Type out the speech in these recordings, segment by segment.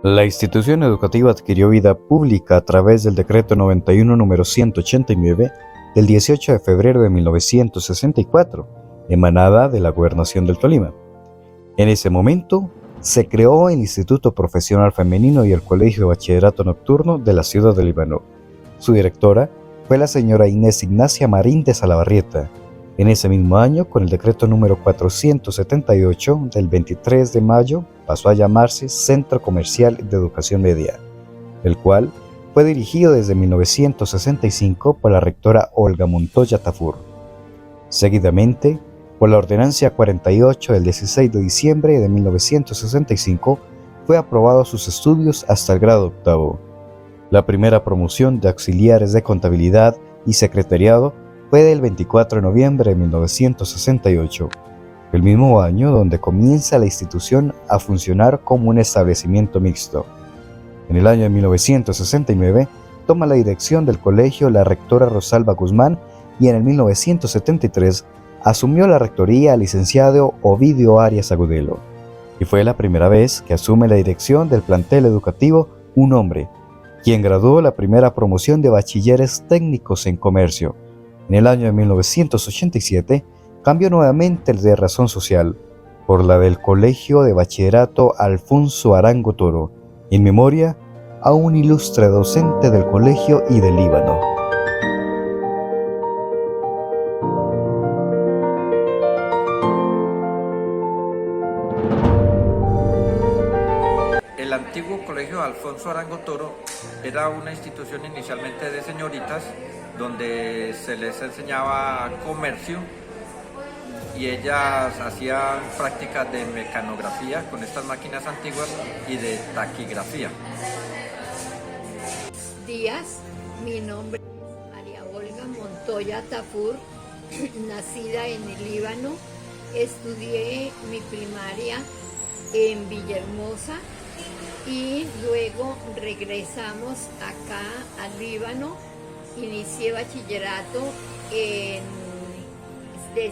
La institución educativa adquirió vida pública a través del Decreto 91 número 189 del 18 de febrero de 1964, emanada de la Gobernación del Tolima. En ese momento, se creó el Instituto Profesional Femenino y el Colegio de Bachillerato Nocturno de la ciudad de Líbano. Su directora fue la señora Inés Ignacia Marín de Salabarrieta. En ese mismo año, con el decreto número 478 del 23 de mayo, pasó a llamarse Centro Comercial de Educación Media, el cual fue dirigido desde 1965 por la rectora Olga Montoya Tafur. Seguidamente, por la Ordenanza 48 del 16 de diciembre de 1965, fue aprobado sus estudios hasta el grado octavo. La primera promoción de auxiliares de contabilidad y secretariado fue del 24 de noviembre de 1968, el mismo año donde comienza la institución a funcionar como un establecimiento mixto. En el año de 1969 toma la dirección del colegio la rectora Rosalba Guzmán y en el 1973 asumió la rectoría el licenciado Ovidio Arias Agudelo, y fue la primera vez que asume la dirección del plantel educativo un hombre, quien graduó la primera promoción de bachilleres técnicos en comercio. En el año de 1987 cambió nuevamente el de razón social por la del Colegio de Bachillerato Alfonso Arango Toro, en memoria a un ilustre docente del colegio y del Líbano. El antiguo colegio Alfonso Arango Toro era una institución inicialmente de señoritas donde se les enseñaba comercio y ellas hacían prácticas de mecanografía con estas máquinas antiguas y de taquigrafía. Días, mi nombre es María Olga Montoya Tafur, nacida en el Líbano. Estudié mi primaria en Villahermosa y luego regresamos acá al Líbano. Inicié bachillerato de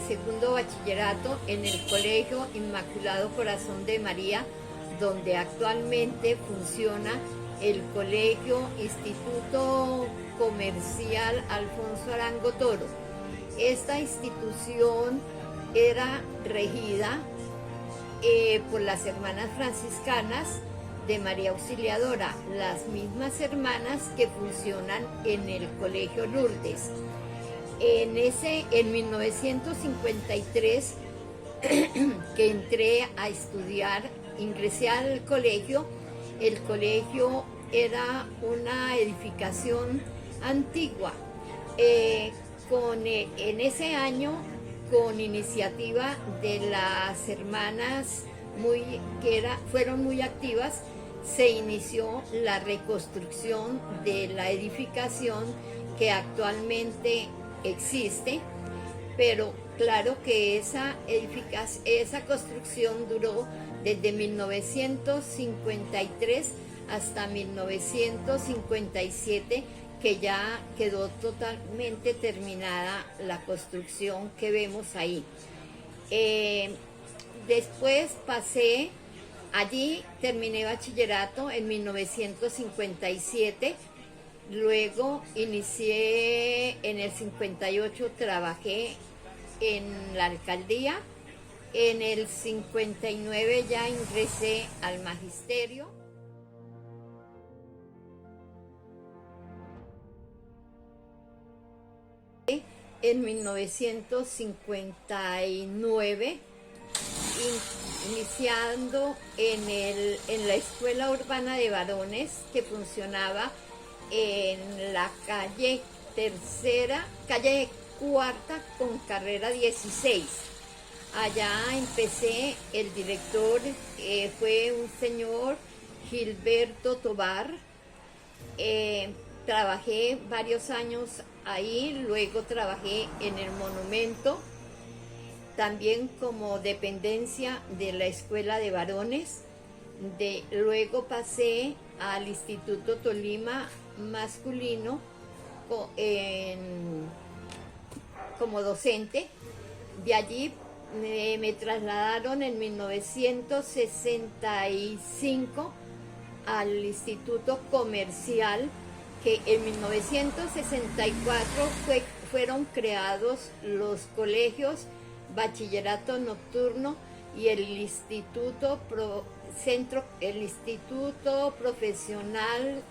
segundo bachillerato en el Colegio Inmaculado Corazón de María, donde actualmente funciona el Colegio Instituto Comercial Alfonso Arango Toro. Esta institución era regida por las hermanas franciscanas de María Auxiliadora, las mismas hermanas que funcionan en el Colegio Lourdes. En 1953 que entré a estudiar, ingresé al colegio. El colegio era una edificación antigua. En ese año, con iniciativa de las hermanas fueron muy activas, se inició la reconstrucción de la edificación que actualmente existe, pero claro que esa construcción duró desde 1953 hasta 1957, que ya quedó totalmente terminada la construcción que vemos ahí. Después allí terminé bachillerato en 1957, luego inicié en el 58, trabajé en la alcaldía, en el 59 ya ingresé al magisterio. En 1959, iniciando en la Escuela Urbana de Varones, que funcionaba en la calle cuarta con carrera 16. Allá empecé, el director fue un señor Gilberto Tobar. Trabajé varios años ahí, luego trabajé en el monumento, también como dependencia de la Escuela de Varones. Luego pasé al Instituto Tolima Masculino como docente. De allí me trasladaron en 1965 al Instituto Comercial, que en 1964 fueron creados los colegios Bachillerato Nocturno y el Instituto Profesional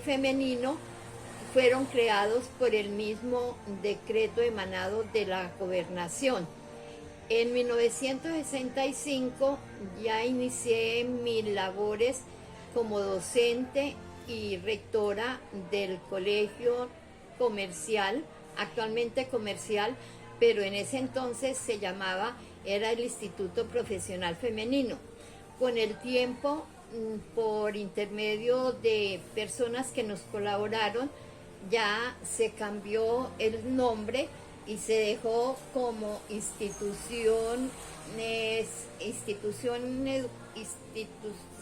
Femenino. Fueron creados por el mismo decreto emanado de la gobernación. En 1965 ya inicié mis labores como docente y rectora del colegio comercial, actualmente comercial, pero en ese entonces era el Instituto Profesional Femenino. Con el tiempo, por intermedio de personas que nos colaboraron, ya se cambió el nombre y se dejó como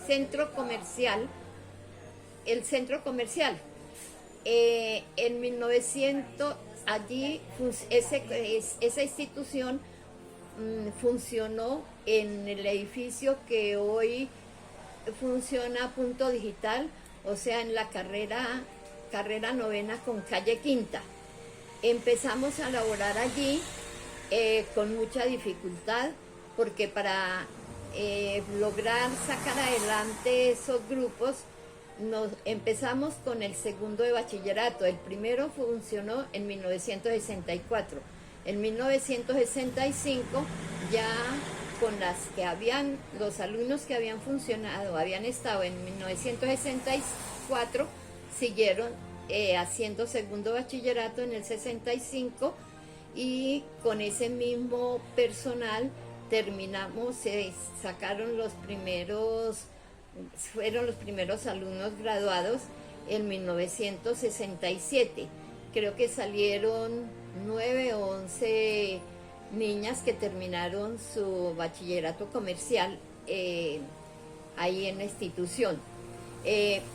centro comercial, el centro comercial. En 1900, allí esa institución funcionó en el edificio que hoy funciona Punto Digital, o sea, en la carrera novena con calle Quinta. Empezamos a laborar allí con mucha dificultad, porque para lograr sacar adelante esos grupos, empezamos con el segundo de bachillerato. El primero funcionó en 1964. En 1965 ya con los alumnos que habían estado en 1964, siguieron haciendo segundo bachillerato en el 65, y con ese mismo personal fueron los primeros alumnos graduados en 1967. Creo que salieron 9 o 11 niñas que terminaron su bachillerato comercial ahí en la institución.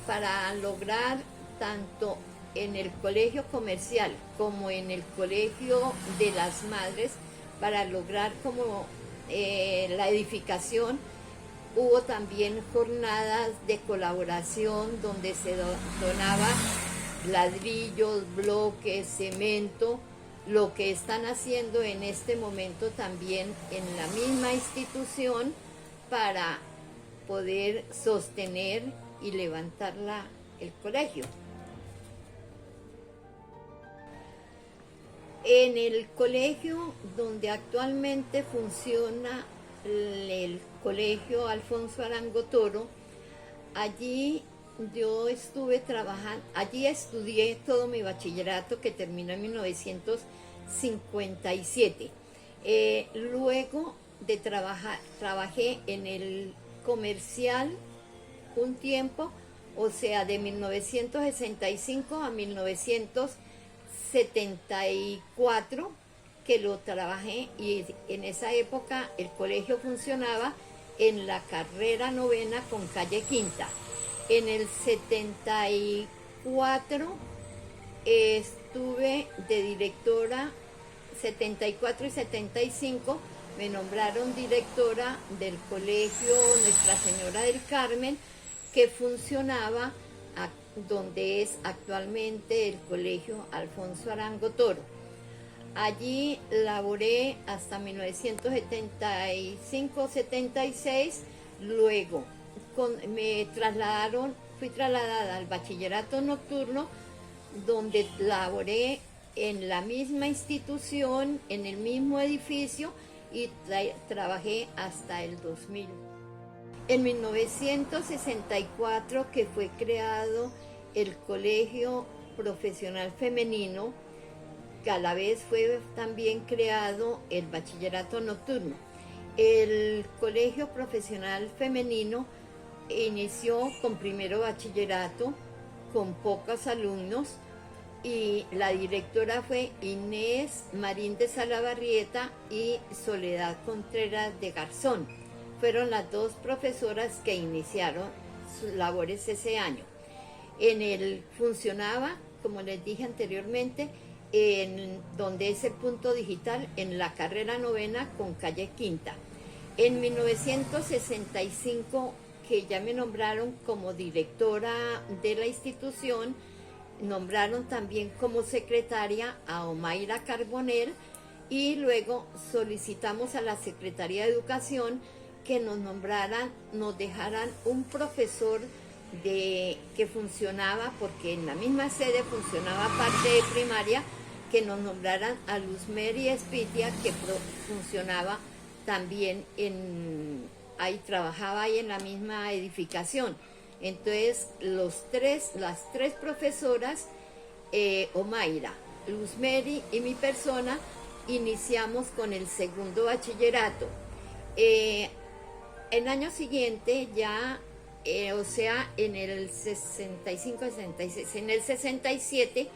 Para lograr tanto en el colegio comercial como en el colegio de las madres, para lograr como la edificación, hubo también jornadas de colaboración donde se donaba ladrillos, bloques, cemento, lo que están haciendo en este momento también en la misma institución para poder sostener y levantar el colegio. En el colegio donde actualmente funciona el colegio Alfonso Arango Toro, allí yo estuve trabajando, allí estudié todo mi bachillerato, que terminó en 1957. Luego de trabajé en el comercial un tiempo, o sea, de 1965 a 1974, que lo trabajé, y en esa época el colegio funcionaba en la carrera novena con calle Quinta. En el 74 estuve de directora, 74 y 75 me nombraron directora del colegio Nuestra Señora del Carmen, que funcionaba donde es actualmente el colegio Alfonso Arango Toro. Allí laboré hasta 1975-76, luego fui trasladada al bachillerato nocturno, donde laboré en la misma institución, en el mismo edificio, y trabajé hasta el 2000. En 1964, que fue creado el Colegio Profesional Femenino, que a la vez fue también creado el bachillerato nocturno. El Colegio Profesional Femenino inició con primero bachillerato, con pocos alumnos, y la directora fue Inés Marín de Salabarrieta y Soledad Contreras de Garzón. Fueron las dos profesoras que iniciaron sus labores ese año. Funcionaba, como les dije anteriormente, donde es el Punto Digital, en la carrera novena con calle Quinta. En 1965 que ya me nombraron como directora de la institución, nombraron también como secretaria a Omaira Carbonell, y luego solicitamos a la Secretaría de Educación que nos nombraran, nos dejaran un profesor que funcionaba, porque en la misma sede funcionaba parte de primaria, que nos nombraran a Luzmeri Espitia, que funcionaba también ahí, trabajaba ahí en la misma edificación. Entonces las tres profesoras, Omaira, Luzmeri y mi persona, iniciamos con el segundo bachillerato. El año siguiente ya, o sea, en el 65, 66, en el 67,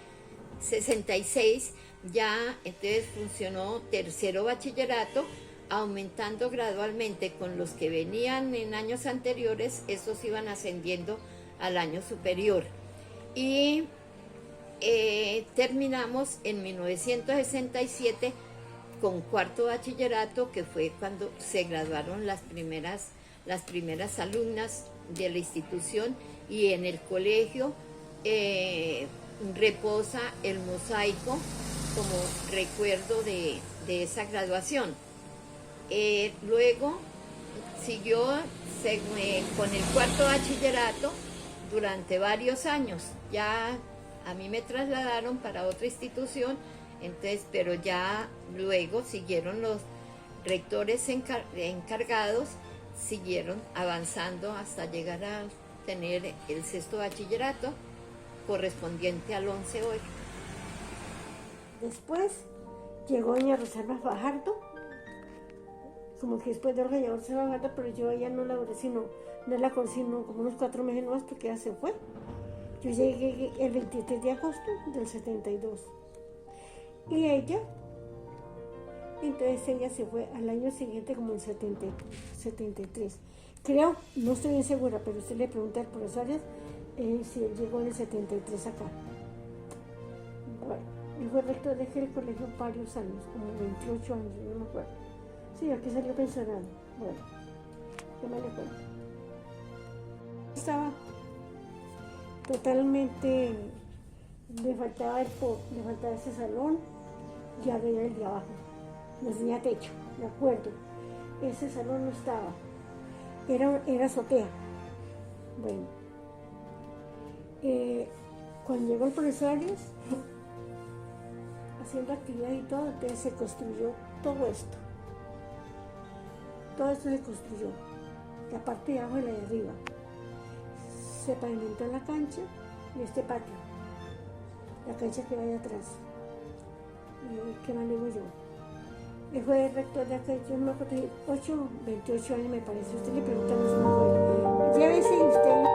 66, ya entonces funcionó tercero bachillerato, aumentando gradualmente con los que venían en años anteriores, esos iban ascendiendo al año superior. Y terminamos en 1967 con cuarto bachillerato, que fue cuando se graduaron las primeras alumnas de la institución, y en el colegio reposa el mosaico como recuerdo de esa graduación. Luego siguió con el cuarto bachillerato durante varios años. Ya a mí me trasladaron para otra institución, entonces, pero ya luego siguieron los rectores encargados, siguieron avanzando hasta llegar a tener el sexto bachillerato correspondiente al 11 hoy. Después llegó doña Rosalba Fajardo, como que después de Olga llegó Rosalba Fajardo, pero yo ella no la conocí, no la conocí como unos 4 meses más, porque ella se fue. Yo llegué el 23 de agosto del 72. Y entonces ella se fue al año siguiente, como en 73. Creo, no estoy bien segura, pero usted le pregunta al profesor si él llegó en el 73 acá. Bueno, él fue rector de aquel colegio varios años, como 28 años, yo no me acuerdo. Sí, aquí salió pensionado. Bueno, yo me recuerdo. Estaba totalmente, le faltaba ese salón, y había el de abajo, no tenía techo, de acuerdo. Ese salón no estaba, era azotea. Bueno, cuando llegó el profesor Arias, haciendo actividad y todo, entonces se construyó todo esto. Todo esto se construyó, la parte de abajo y la de arriba. Se pavimentó la cancha y este patio, la cancha que va allá atrás. ¿Qué más le digo yo? Él fue rector de acá, yo no me acuerdo, 28 años me parece. Usted le pregunta, no se me acuerdo. Llévese y usted.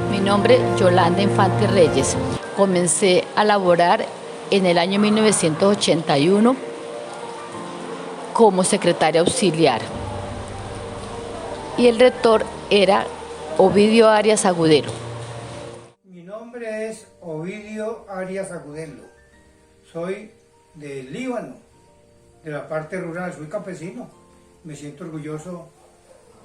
Mi nombre es Yolanda Infante Reyes. Comencé a laborar en el año 1981 como secretaria auxiliar. Y el rector era Ovidio Arias Agudelo. Mi nombre es Ovidio Arias Agudelo. Soy del Líbano, de la parte rural. Soy campesino. Me siento orgulloso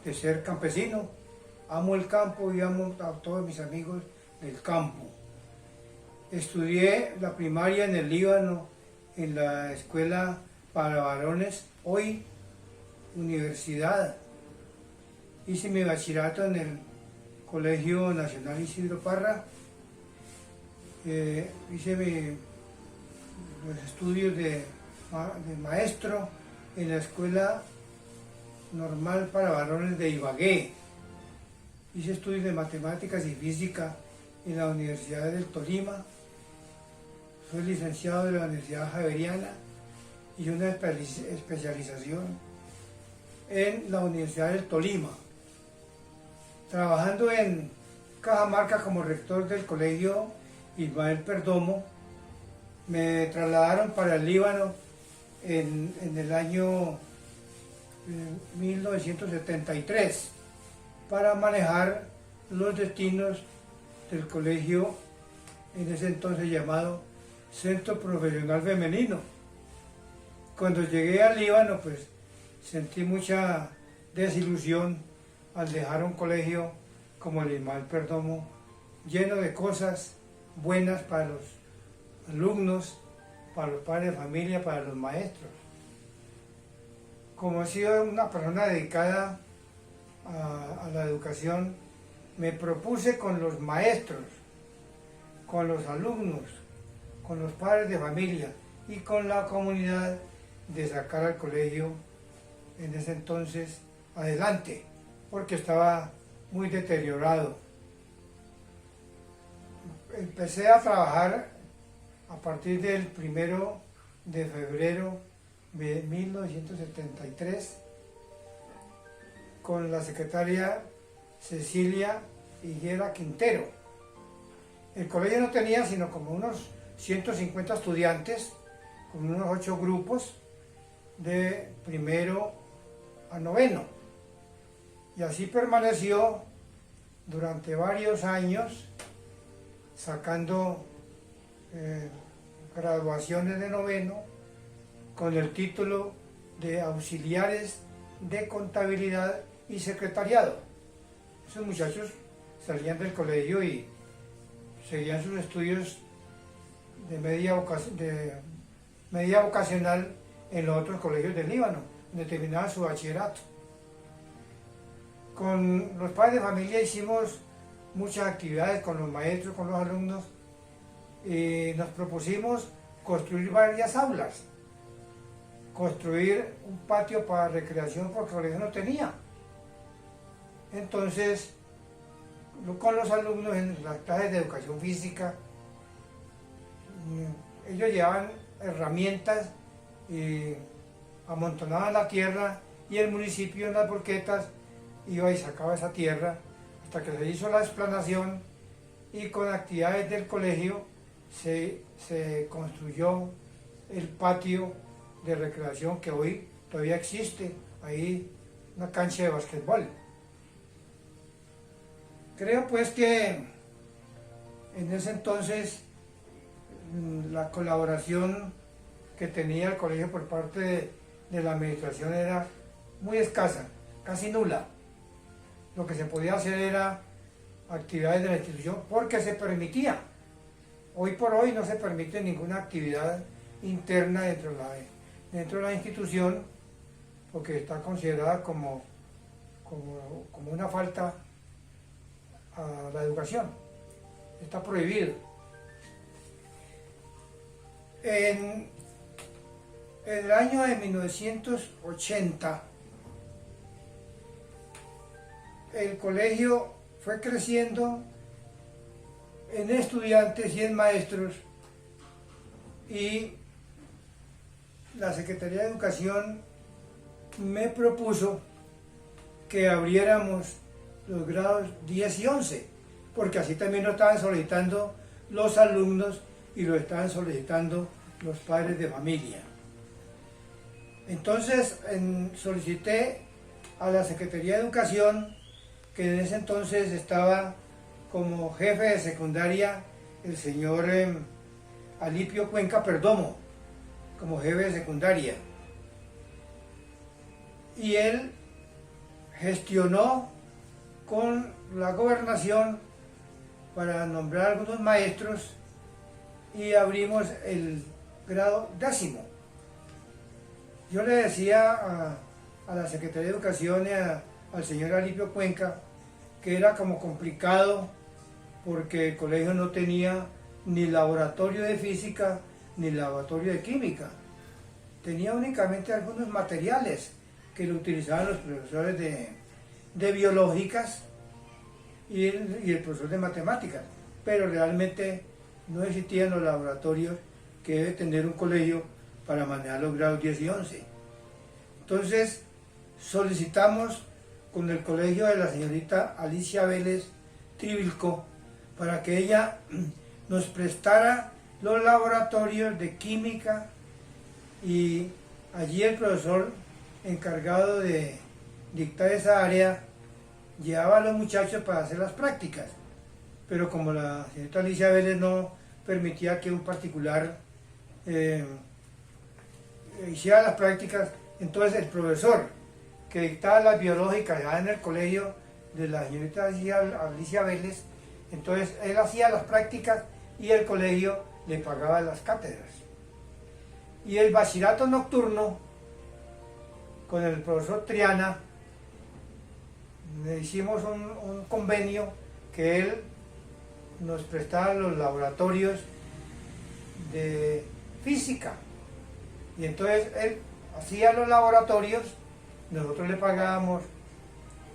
de ser campesino. Amo el campo y amo a todos mis amigos del campo. Estudié la primaria en el Líbano, en la escuela para varones, hoy universidad. Hice mi bachillerato en el Colegio Nacional Isidro Parra. Hice los estudios de maestro en la escuela normal para varones de Ibagué. hice estudios de matemáticas y física en la Universidad del Tolima, soy licenciado de la Universidad Javeriana y una especialización en la Universidad del Tolima. Trabajando en Cajamarca como rector del colegio Ismael Perdomo, me trasladaron para el Líbano en el año 1973 para manejar los destinos del colegio en ese entonces llamado Centro Profesional Femenino. Cuando llegué al Líbano, pues sentí mucha desilusión al dejar un colegio como el Ismael Perdomo, lleno de cosas buenas para los alumnos, para los padres de familia, para los maestros. Como he sido una persona dedicada a la educación, me propuse con los maestros, con los alumnos, con los padres de familia y con la comunidad de sacar al colegio en ese entonces adelante, porque estaba muy deteriorado. Empecé a trabajar a partir del 1 de febrero de 1973 con la secretaria Cecilia Higuera Quintero. El colegio no tenía sino como unos 150 estudiantes, con unos 8 grupos de 1º a 9º. Y así permaneció durante varios años, sacando graduaciones de 9º con el título de auxiliares de contabilidad y secretariado. Esos muchachos salían del colegio y seguían sus estudios de media vocacional en los otros colegios del Líbano, donde terminaban su bachillerato. Con los padres de familia hicimos muchas actividades con los maestros, con los alumnos, y nos propusimos construir varias aulas, construir un patio para recreación porque el colegio no tenía. Entonces, con los alumnos en las clases de educación física, ellos llevaban herramientas y amontonaban la tierra y el municipio en las volquetas iba y sacaba esa tierra hasta que se hizo la explanación y con actividades del colegio se construyó el patio de recreación que hoy todavía existe, ahí una cancha de basquetbol. Creo pues que en ese entonces la colaboración que tenía el colegio por parte de la administración era muy escasa, casi nula. Lo que se podía hacer era actividades de la institución porque se permitía. Hoy por hoy no se permite ninguna actividad interna dentro de la institución porque está considerada como una falta a la educación. Está prohibido. En el año de 1980 el colegio fue creciendo en estudiantes y en maestros y la Secretaría de Educación me propuso que abriéramos los grados 10 y 11, porque así también lo estaban solicitando los alumnos y lo estaban solicitando los padres de familia. Entonces solicité a la Secretaría de Educación, que en ese entonces estaba como jefe de secundaria el señor Alipio Cuenca Perdomo, como jefe de secundaria. Y él gestionó con la gobernación para nombrar algunos maestros y abrimos el grado 10º. Yo le decía a la Secretaría de Educación y al señor Alipio Cuenca que era como complicado porque el colegio no tenía ni laboratorio de física ni laboratorio de química. Tenía únicamente algunos materiales que lo utilizaban los profesores de biológicas y el profesor de matemáticas, pero realmente no existían los laboratorios que debe tener un colegio para manejar los grados 10 y 11. Entonces solicitamos con el colegio de la señorita Alicia Vélez Trivilco para que ella nos prestara los laboratorios de química, y allí el profesor encargado de dictar esa área llevaba a los muchachos para hacer las prácticas, pero como la señorita Alicia Vélez no permitía que un particular hiciera las prácticas, entonces el profesor que dictaba las biológicas ya en el colegio de la señorita Alicia Vélez, entonces él hacía las prácticas y el colegio le pagaba las cátedras. Y el bachillerato nocturno, con el profesor Triana, le hicimos un convenio que él nos prestaba los laboratorios de física. Y entonces él hacía los laboratorios, nosotros le pagábamos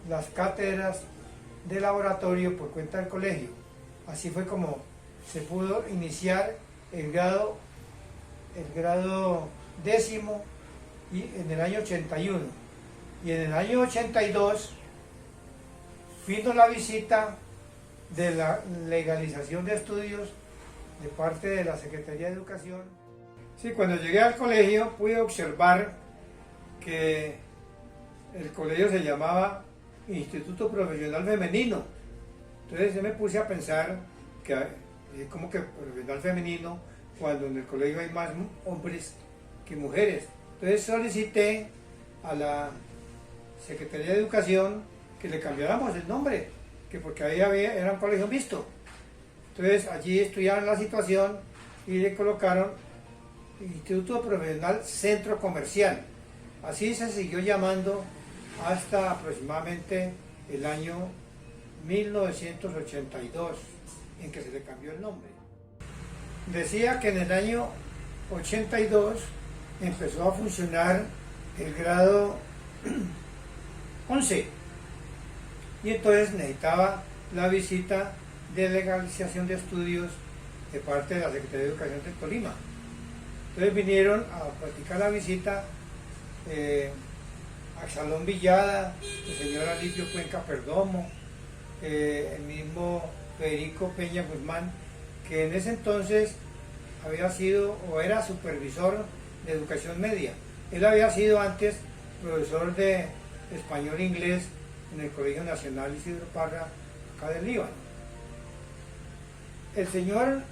las cátedras de laboratorio por cuenta del colegio. Así fue como se pudo iniciar el grado décimo y en el año 81. Y en el año 82 vino la visita de la legalización de estudios de parte de la Secretaría de Educación. Sí, cuando llegué al colegio pude observar que el colegio se llamaba Instituto Profesional Femenino. Entonces yo me puse a pensar que como que profesional femenino cuando en el colegio hay más hombres que mujeres. Entonces solicité a la Secretaría de Educación que le cambiáramos el nombre, que porque ahí era un colegio mixto. Entonces allí estudiaron la situación y le colocaron Instituto Profesional Centro Comercial. Así se siguió llamando hasta aproximadamente el año 1982, en que se le cambió el nombre. Decía que en el año 82 empezó a funcionar el grado 11 y entonces necesitaba la visita de legalización de estudios de parte de la Secretaría de Educación de Tolima. Entonces vinieron a practicar la visita Axalón Villada, el señor Alipio Cuenca Perdomo, el mismo Federico Peña Guzmán, que en ese entonces había sido o era supervisor de educación media. Él había sido antes profesor de español e inglés en el Colegio Nacional Isidro Parra, acá del Líbano. El señor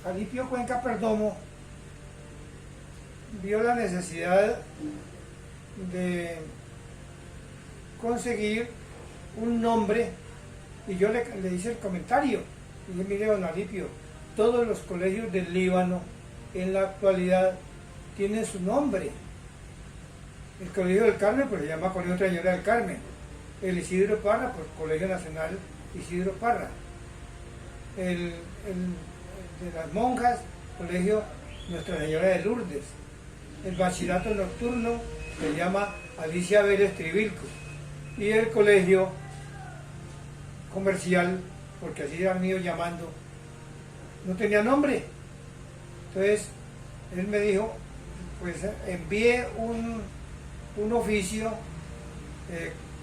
Alipio Cuenca Perdomo vio la necesidad de conseguir un nombre y yo le hice el comentario. Y dije, mire, don Alipio, todos los colegios del Líbano en la actualidad tienen su nombre. El Colegio del Carmen pues se llama Colegio Nuestra Señora del Carmen. El Isidro Parra, pues Colegio Nacional Isidro Parra. El de las monjas, Colegio Nuestra Señora de Lourdes. El bachillerato nocturno se llama Alicia Vélez Trivilco. Y el colegio comercial, porque así era mío llamando, no tenía nombre. Entonces él me dijo, pues envíe un oficio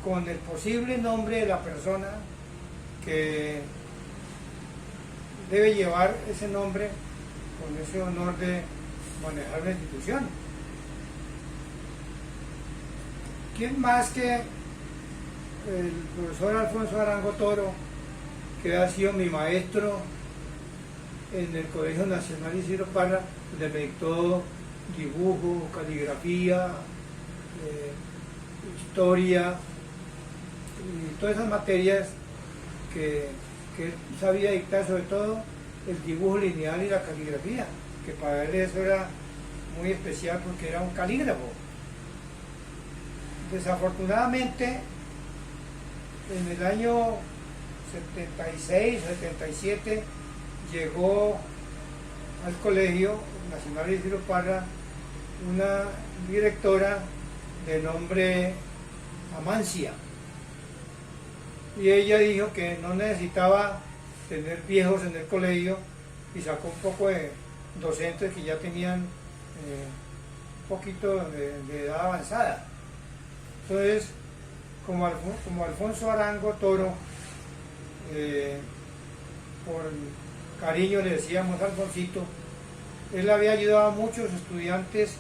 con el posible nombre de la persona que debe llevar ese nombre con ese honor de manejar la institución. ¿Quién más que el profesor Alfonso Arango Toro, que ha sido mi maestro en el Colegio Nacional Isidro Parra, donde me dictó dibujo, caligrafía, historia y todas esas materias que él sabía dictar, sobre todo el dibujo lineal y la caligrafía, que para él eso era muy especial porque era un calígrafo. Desafortunadamente, en el año 76, 77, llegó al Colegio Nacional Isidro Parra una directora de nombre Amancia. y ella dijo que no necesitaba tener viejos en el colegio y sacó un poco de docentes que ya tenían un poquito de edad avanzada. Entonces, como Alfonso Arango Toro, por cariño le decíamos Alfonsito, él había ayudado a muchos estudiantes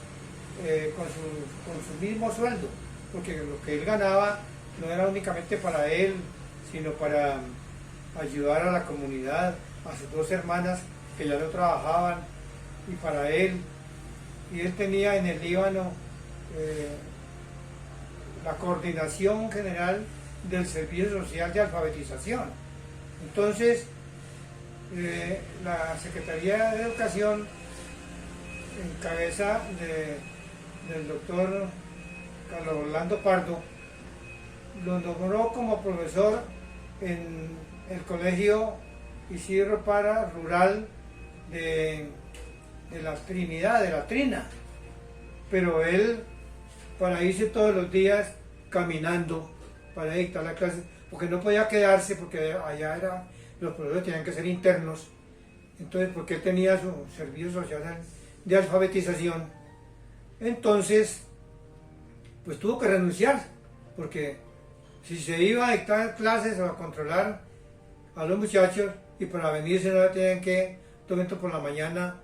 con su mismo sueldo, porque lo que él ganaba no era únicamente para él, sino para ayudar a la comunidad, a sus dos hermanas que ya no trabajaban, y para él. Y él tenía en el Líbano la coordinación general del Servicio Social de Alfabetización. Entonces, la Secretaría de Educación, en cabeza del doctor Carlos Orlando Pardo, lo nombró como profesor en el Colegio Isidro Para Rural de la Trinidad, de la Trina. Pero él, para irse todos los días caminando para dictar la clase, porque no podía quedarse, porque allá los profesores tenían que ser internos, entonces porque él tenía su servicio social de alfabetización, entonces pues tuvo que renunciar, porque si se iba a dictar clases o a controlar a los muchachos, y para venirse no tenían que tomar por la mañana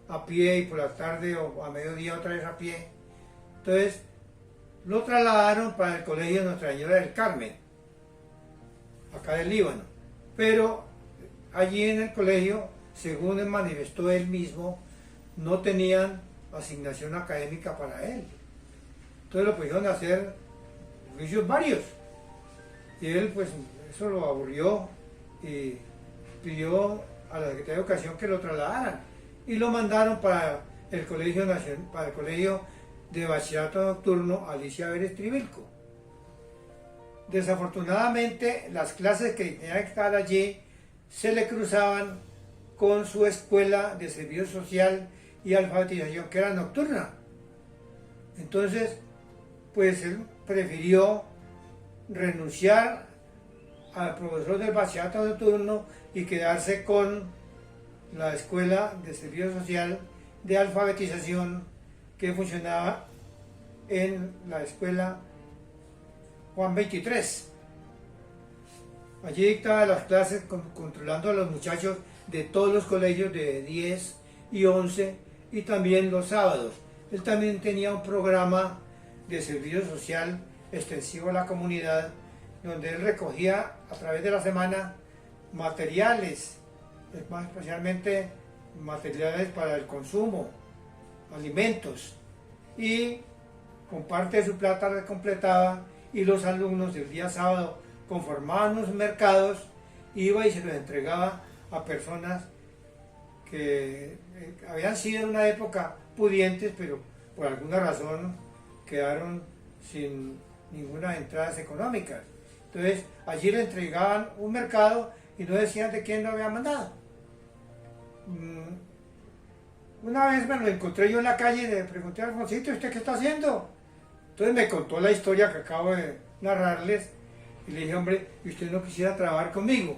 a pie y por la tarde o a mediodía otra vez a pie. Entonces lo trasladaron para el colegio de Nuestra Señora del Carmen, acá del Líbano. Pero allí en el colegio, según manifestó él mismo, no tenían asignación académica para él. Entonces lo pudieron hacer juicios varios. Y él, pues, eso lo aburrió y pidió a la Secretaría de Educación que lo trasladaran. Y lo mandaron para el Colegio Nacional, para el Colegio de Bachillerato Nocturno Alicia Vélez Tribilco. Desafortunadamente, las clases que tenía que estar allí se le cruzaban con su escuela de servicio social y alfabetización, que era nocturna. Entonces, pues él prefirió renunciar al profesor del bachillerato nocturno y quedarse con la escuela de servicio social de alfabetización que funcionaba en la escuela Juan 23. Allí dictaba las clases controlando a los muchachos de todos los colegios de 10 y 11 y también los sábados. Él también tenía un programa de servicio social extensivo a la comunidad, donde él recogía a través de la semana materiales, más especialmente materiales para el consumo, alimentos, y con parte de su plata la completaba, y los alumnos del día sábado conformaban los mercados, iba y se los entregaba a personas que habían sido en una época pudientes, pero por alguna razón quedaron sin ninguna entradas económicas. Entonces allí le entregaban un mercado y no decían de quién lo había mandado. Una vez me lo encontré yo en la calle y le pregunté a Alfonsito, ¿usted qué está haciendo? Entonces me contó la historia que acabo de narrarles y le dije, hombre, ¿y usted no quisiera trabajar conmigo?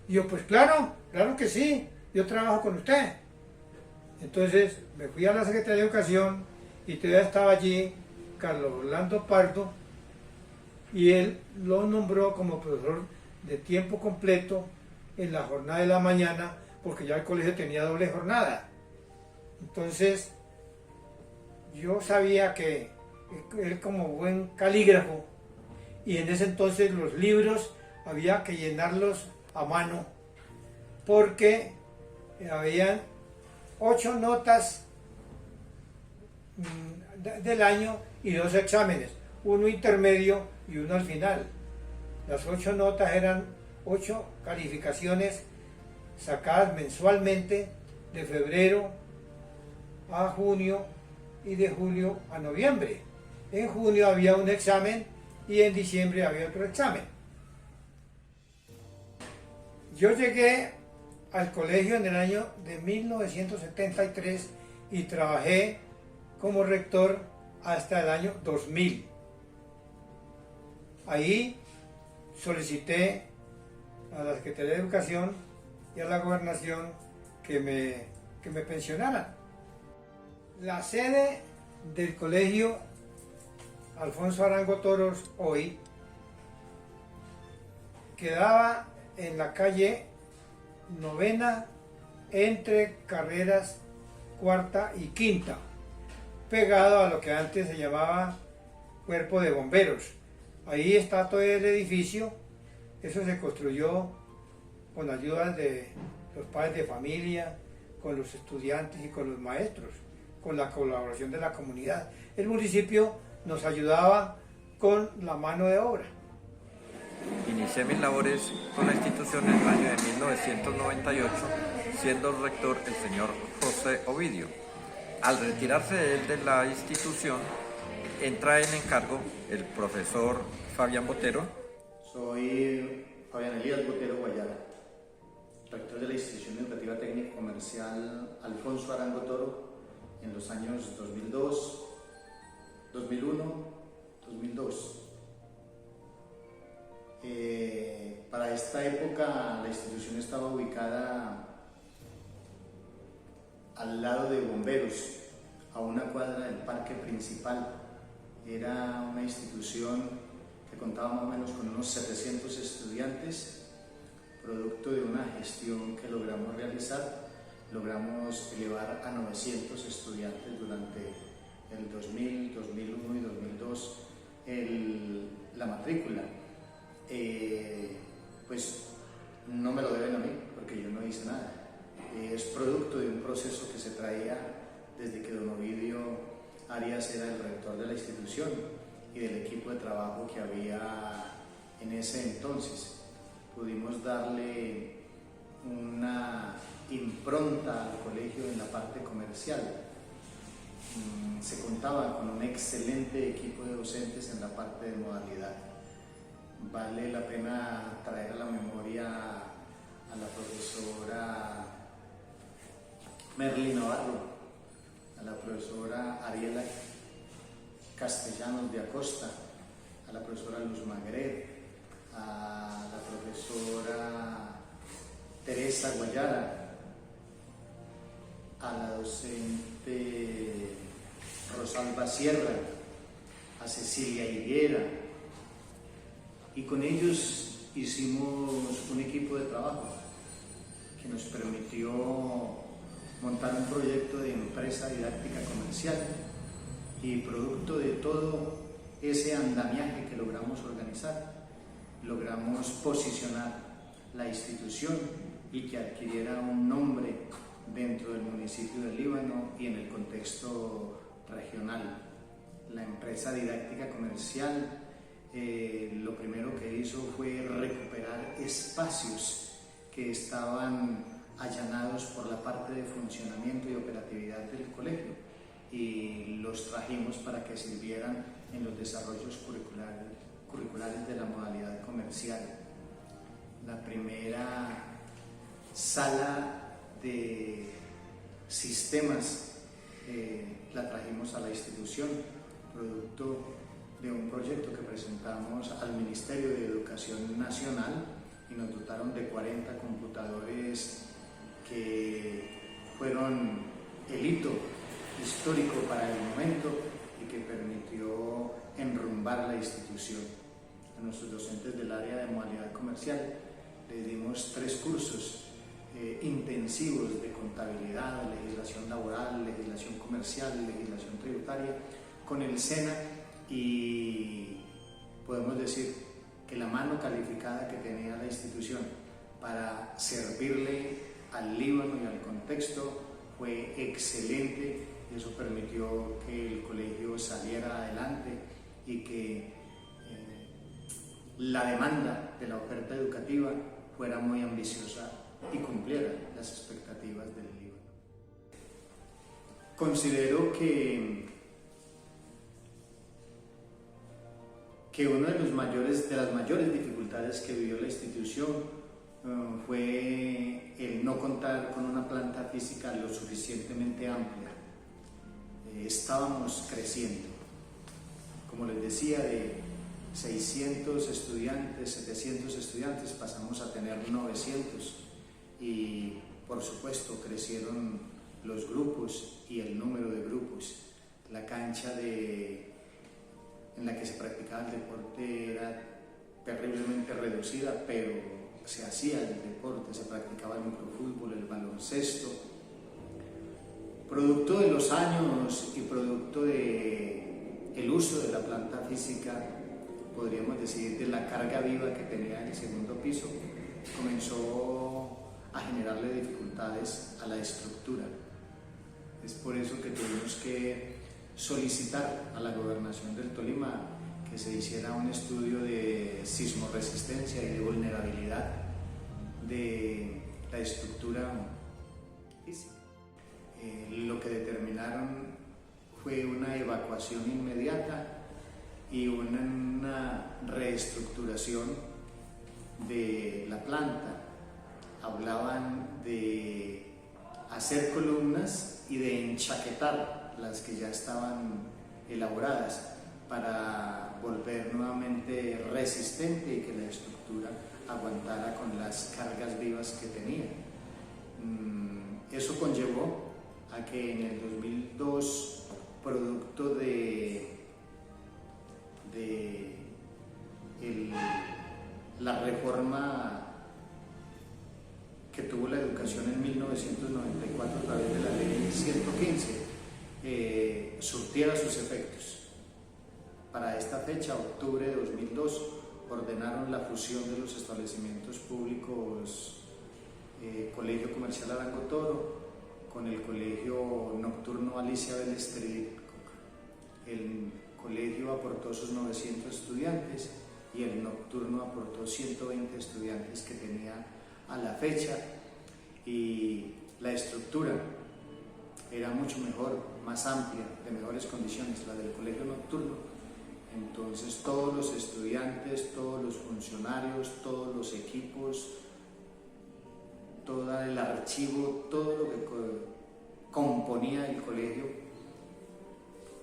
Y yo, pues claro que sí, yo trabajo con usted. Entonces me fui a la Secretaría de Educación y todavía estaba allí Carlos Orlando Pardo, y él lo nombró como profesor de tiempo completo en la jornada de la mañana, porque ya el colegio tenía doble jornada. Entonces yo sabía que él, como buen calígrafo, y en ese entonces los libros había que llenarlos a mano, porque habían 8 notas del año y 2 exámenes, uno intermedio y uno al final. Las 8 notas eran 8 calificaciones sacadas mensualmente de febrero a junio y de julio a noviembre. En junio había un examen y en diciembre había otro examen. Yo llegué al colegio en el año de 1973 y trabajé como rector hasta el año 2000. Ahí solicité a la Secretaría de Educación y a la Gobernación que me pensionaran. La sede del colegio Alfonso Arango Toros hoy quedaba en la calle Novena entre carreras Cuarta y Quinta, pegado a lo que antes se llamaba Cuerpo de Bomberos. Ahí está todo el edificio. Eso se construyó con ayuda de los padres de familia, con los estudiantes y con los maestros, con la colaboración de la comunidad. El municipio nos ayudaba con la mano de obra. Inicié mis labores con la institución en el año de 1998, siendo el rector el señor José Ovidio. Al retirarse él de la institución, entra en encargo el profesor Fabián Botero. Soy Fabián Elías Botero Guayara, rector de la Institución Educativa Técnico Comercial Alfonso Arango Toro en los años 2002, 2001, 2002. Para esta época la institución estaba ubicada al lado de Bomberos, a una cuadra del parque principal. Era una institución que contaba más o menos con unos 700 estudiantes, producto de una gestión que logramos realizar. Logramos elevar a 900 estudiantes durante el 2000, 2001 y 2002 la matrícula. Pues no me lo deben a mí, porque yo no hice nada. Es producto de un proceso que se traía desde que don Ovidio Arias era el rector de la institución y del equipo de trabajo que había en ese entonces. Pudimos darle una impronta al colegio en la parte comercial. Se contaba con un excelente equipo de docentes en la parte de modalidad. Vale la pena traer a la memoria a la profesora Merly Navarro, a la profesora Ariela Castellanos de Acosta, a la profesora Luz Magret, a la profesora Teresa Guayara, a la docente Rosalba Sierra, a Cecilia Higuera, y con ellos hicimos un equipo de trabajo que nos permitió montar un proyecto de empresa didáctica comercial, y producto de todo ese andamiaje que logramos organizar, logramos posicionar la institución y que adquiriera un nombre dentro del municipio de Líbano y en el contexto regional. La empresa didáctica comercial lo primero que hizo fue recuperar espacios que estaban allanados por la parte de funcionamiento y operatividad del colegio, y los trajimos para que sirvieran en los desarrollos curriculares de la modalidad comercial. La primera sala de sistemas la trajimos a la institución, producto de un proyecto que presentamos al Ministerio de Educación Nacional, y nos dotaron de 40 computadores que fueron el hito histórico para el momento y que permitió enrumbar la institución. A nuestros docentes del área de modalidad comercial les dimos 3 cursos intensivos de contabilidad, legislación laboral, legislación comercial, legislación tributaria con el SENA, y podemos decir que la mano calificada que tenía la institución para servirle al Líbano y al contexto fue excelente, y eso permitió que el colegio saliera adelante y que la demanda de la oferta educativa fuera muy ambiciosa y cumpliera las expectativas del Líbano. Considero que una de las mayores dificultades que vivió la institución fue el no contar con una planta física lo suficientemente amplia. Estábamos creciendo, como les decía, de 600 estudiantes, 700 estudiantes, pasamos a tener 900 y por supuesto crecieron los grupos y el número de grupos. La cancha en la que se practicaba el deporte era terriblemente reducida, pero se hacía el deporte, se practicaba el microfútbol, el baloncesto. Producto de los años y producto del uso de la planta física, podríamos decir de la carga viva que tenía el segundo piso, comenzó a generarle dificultades a la estructura. Es por eso que tuvimos que solicitar a la Gobernación del Tolima que se hiciera un estudio de sismoresistencia y de vulnerabilidad de la estructura física. Lo que determinaron fue una evacuación inmediata y una reestructuración de la planta. Hablaban de hacer columnas y de enchaquetar las que ya estaban elaboradas para volver nuevamente resistente y que la estructura aguantara con las cargas vivas que tenía. Eso conllevó a que en el 2002, producto de la reforma que tuvo la educación en 1994 a través de la ley 115, surtiera sus efectos. Para esta fecha, octubre de 2002, ordenaron la fusión de los establecimientos públicos Colegio Comercial Arango Toro con el Colegio Nocturno Alicia Vélez Trillicoca. El colegio aportó sus 900 estudiantes y el nocturno aportó 120 estudiantes que tenía a la fecha, y la estructura era mucho mejor, más amplia, de mejores condiciones, la del colegio nocturno. Entonces todos los estudiantes, todos los funcionarios, todos los equipos, todo el archivo, todo lo que componía el colegio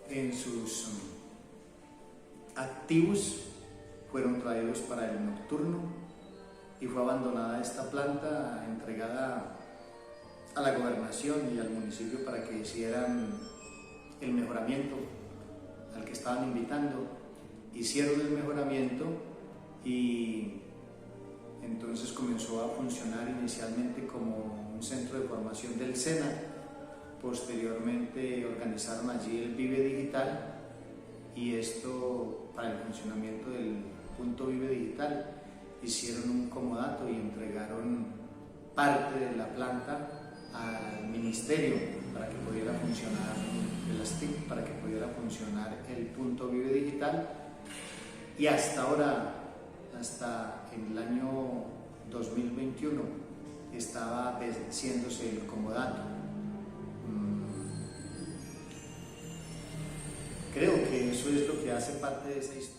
en sus activos fueron traídos para el nocturno y fue abandonada esta planta, entregada a la gobernación y al municipio para que hicieran el mejoramiento al que estaban invitando. Hicieron el mejoramiento y entonces comenzó a funcionar inicialmente como un centro de formación del SENA. Posteriormente organizaron allí el Vive Digital, y esto para el funcionamiento del punto Vive Digital hicieron un comodato y entregaron parte de la planta al ministerio para que pudiera funcionar el ASTIC, para que pudiera funcionar el punto Vive Digital, y hasta ahora, hasta en el año 2021, estaba venciéndose el comodato. Creo que eso es lo que hace parte de esa historia.